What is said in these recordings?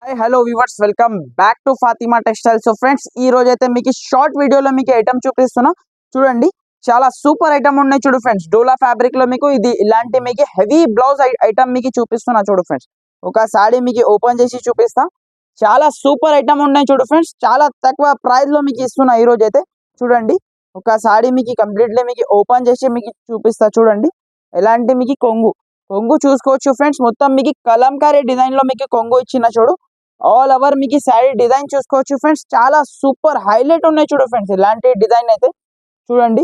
Hi hello viewers, welcome back to Fatima textile. So friends, ఈ రోజు అయితే మీకు షార్ట్ వీడియోలో మీకు ఐటమ్ చూపిస్తున్నా. చూడండి, చాలా సూపర్ ఐటమ్ ఉన్నాయి. చూడు ఫ్రెండ్స్, డోలా ఫ్యాబ్రిక్ లో మీకు ఇది ఇలాంటి మీకు హెవీ బ్లౌజ్ ఐటమ్ మీకు చూపిస్తున్నా. చూడు ఫ్రెండ్స్, ఒక సాడీ మీకు ఓపెన్ చేసి చూపిస్తా. చాలా సూపర్ ఐటమ్ ఉన్నాయి. చూడు ఫ్రెండ్స్, చాలా తక్కువ ప్రైస్ లో మీకు ఇస్తున్నా ఈ రోజు అయితే. చూడండి, ఒక సాడీ మీకు కంప్లీట్లీ మీకు ఓపెన్ చేసి మీకు చూపిస్తా. చూడండి, ఎలాంటి మీకు కొంగు కొంగు చూసుకోవచ్చు ఫ్రెండ్స్. మొత్తం మీకు కలంకారీ డిజైన్ లో మీకు కొంగు ఇచ్చిన. చూడు, ఆల్ ఓవర్ మీకు శారీ డిజైన్ చూసుకోవచ్చు ఫ్రెండ్స్. చాలా సూపర్ హైలైట్ ఉన్నాయి. చూడు ఫ్రెండ్స్, ఇలాంటి డిజైన్ అయితే చూడండి.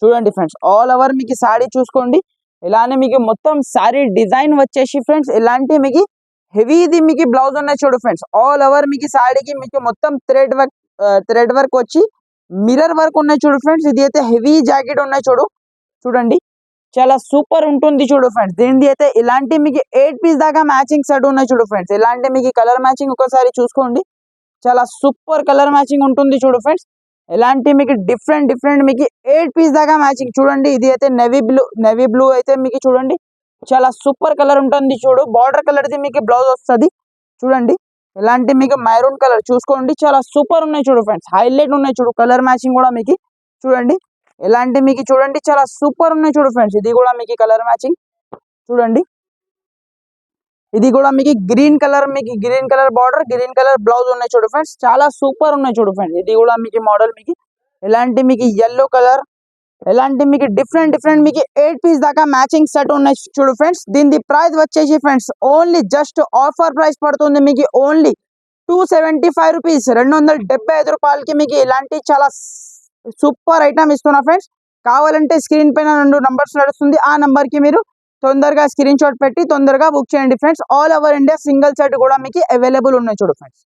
చూడండి ఫ్రెండ్స్, ఆల్ ఓవర్ మీకు శారీ చూసుకోండి. ఇలానే మీకు మొత్తం శారీ డిజైన్ వచ్చేసి ఫ్రెండ్స్, ఇలాంటి మీకు హెవీది మీకు బ్లౌజ్ ఉన్నాయి. చూడు ఫ్రెండ్స్, ఆల్ ఓవర్ మీకు శారీకి మీకు మొత్తం థ్రెడ్ వర్క్ వచ్చి మిర్రర్ వర్క్ ఉన్నాయి. చూడు ఫ్రెండ్స్, ఇది అయితే హెవీ జాకెట్ ఉన్నాయి. చూడండి, చాలా సూపర్ ఉంటుంది. చూడు ఫ్రెండ్స్, దీనిది అయితే ఇలాంటి మీకు 8 పీస్ దాకా మ్యాచింగ్ సెట్ ఉన్నాయి. చూడు ఫ్రెండ్స్, ఇలాంటి మీకు కలర్ మ్యాచింగ్ ఒకసారి చూసుకోండి. చాలా సూపర్ కలర్ మ్యాచింగ్ ఉంటుంది. చూడు ఫ్రెండ్స్, ఇలాంటి మీకు డిఫరెంట్ మీకు 8 పీస్ దాకా మ్యాచింగ్. చూడండి, ఇది అయితే నెవీ బ్లూ అయితే మీకు చూడండి, చాలా సూపర్ కలర్ ఉంటుంది. చూడు, బార్డర్ కలర్ది మీకు బ్లౌజ్ వస్తుంది. చూడండి, ఇలాంటి మీకు మెరూన్ కలర్ చూసుకోండి, చాలా సూపర్ ఉన్నాయి. చూడు ఫ్రెండ్స్, హైలైట్ ఉన్నాయి. చూడు, కలర్ మ్యాచింగ్ కూడా మీకు చూడండి, ఇలాంటి మీకు చూడండి, చాలా సూపర్ ఉన్నాయి. చూడు ఫ్రెండ్స్, ఇది కూడా మీకు కలర్ మ్యాచింగ్. చూడండి, ఇది కూడా మీకు green colour border, green colour blouse ఉన్నాయి. చూడు ఫ్రెండ్స్, చాలా సూపర్ ఉన్నాయి. చూడు ఫ్రెండ్స్, ఇది కూడా మీకు మోడల్ మీకు ఇలాంటి మీకు ఎల్లో కలర్, ఇలాంటి మీకు డిఫరెంట్ మీకు 8 పీస్ దాకా మ్యాచింగ్ సెట్ ఉన్నాయి. చూడు ఫ్రెండ్స్, దీని ప్రైస్ వచ్చేసి friends only just offer price పడుతుంది మీకు ఓన్లీ 275 రూపీస్, 275 రూపాయలకి మీకు ఇలాంటి చాలా సూపర్ ఐటమ్ ఇస్తున్నా ఫ్రెండ్స్. కావాలంటే స్క్రీన్ పైన 2 నంబర్స్ నడుస్తుంది, ఆ నంబర్ కి మీరు తొందరగా స్క్రీన్ షాట్ పెట్టి తొందరగా బుక్ చేయండి friends. All over India single set కూడా మీకు అవైలబుల్ ఉన్నాయి. చూడు ఫ్రెండ్స్.